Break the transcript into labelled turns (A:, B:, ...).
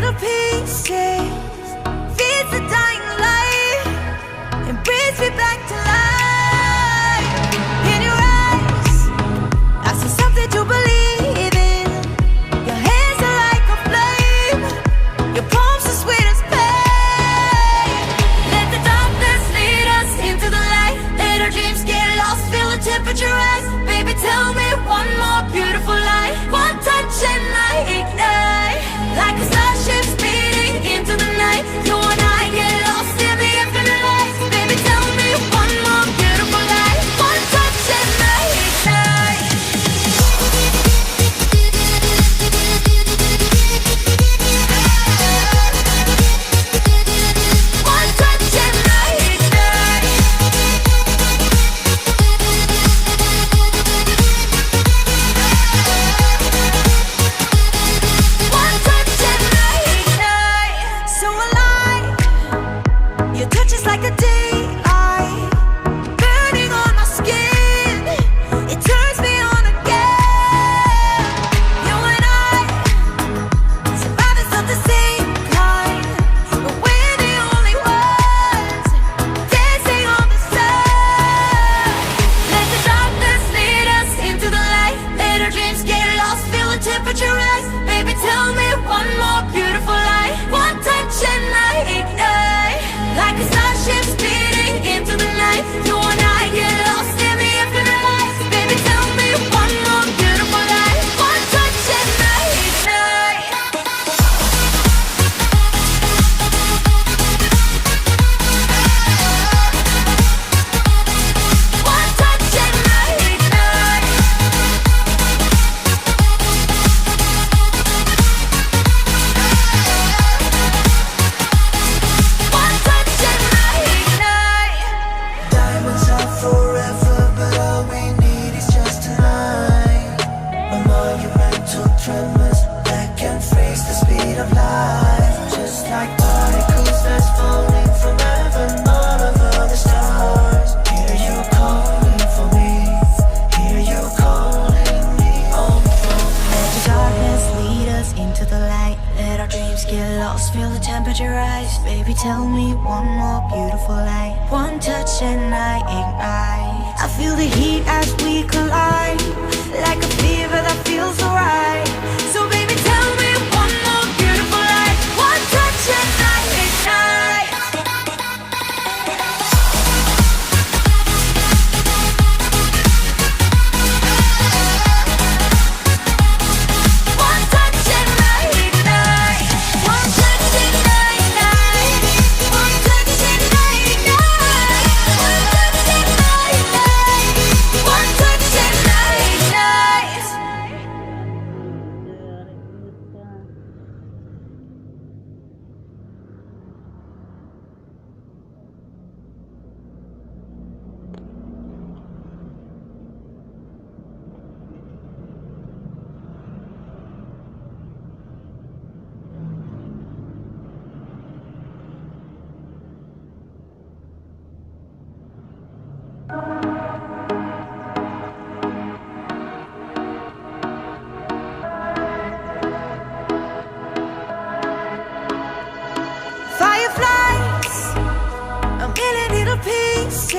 A: little pieces, feeds the dying light, and brings me back to life. In your eyes, I see something to believe in. Your hands are like a flame, your palms are sweet as pain. Let the darkness lead us into the light. Let our dreams get lost, feel the temperature rise. Baby, tell me one more beautiful lie. One touch and I ignite, like a starship speeding into the night. You and I get lost in the infinite light. Baby, tell me one more beautiful lie. One touch and I ignite. One touch and I ignite. One touch and I ignite. So alive, your touch is like a daylight, burning on my skin. It turns me on again. You and I, survivors of the same kind, but we're the only ones dancing on the sun. Let the darkness lead us into the light. Let our dreams get lost, feel the temperature rise. Baby, tell me one more beautiful lie. One touch and I ignite, like a starship speeding into the night. You and I get lost in the infinite light. Baby, tell me one more beautiful lie. One touch and I ignite. One touch and I ignite. One touch and I ignite.
B: Diamonds are forever, but all we need is just tonight. A monumental tremors that can freeze the speed of light. Just like particles that's falling from heaven all over the stars. Hear you calling for me, hear you calling me home from
A: Let the darkness lead us into the light. Let our dreams get lost, feel the temperature rise. Baby, tell me one more beautiful lie. One touch and I ignite. I feel the heat as we collide, like a fever that feels alright. So baby, tell me one more beautiful lie. One touch and I ignite. One touch and I ignite. One touch and I ignite. One touch and I ignite. One touch and I ignite. One touch and I ignite. Fireflies, a million little pieces,